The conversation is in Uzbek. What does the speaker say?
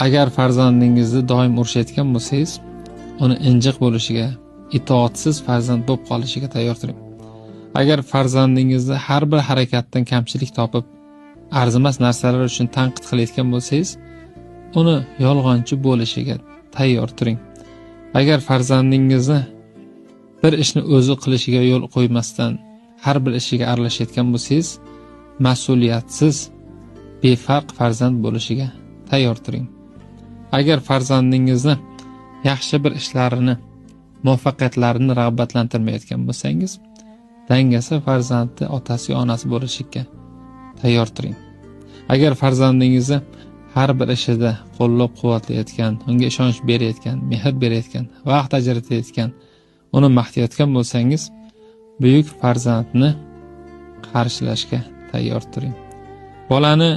Agar farzandingizni doim urishayotgan bo'lsangiz, uni injiq bo'lishiga, itoatsiz farzand bo'lib qolishiga tayyor turing. Agar farzandingizni har bir harakatdan kamchilik topib, arzimas narsalar uchun tanqid qilayotgan bo'lsangiz, uni yolg'onchi bo'lishiga tayyor turing. Agar farzandingizni bir ishni o'zi qilishiga yo'l qo'ymasdan har bir ishiga aralashayotgan bo'lsangiz, mas'uliyatsiz, befarq farzand bo'lishiga tayyor turing. Agar farzandingizni yaxshi bir ishlarini, muvaffaqiyatlarini rag'batlantirmayotgan bo'lsangiz, dangasa farzandi otasi va onasi bo'lishiga tayyor turing. Agar farzandingizni har bir ishida qo'llab-quvvatlayotgan, unga ishonch berayotgan, mehr berayotgan, vaqt ajratayotgan, uni maqtayotgan bo'lsangiz, buyuk farzandni qarshilashga tayyor turing. Bolani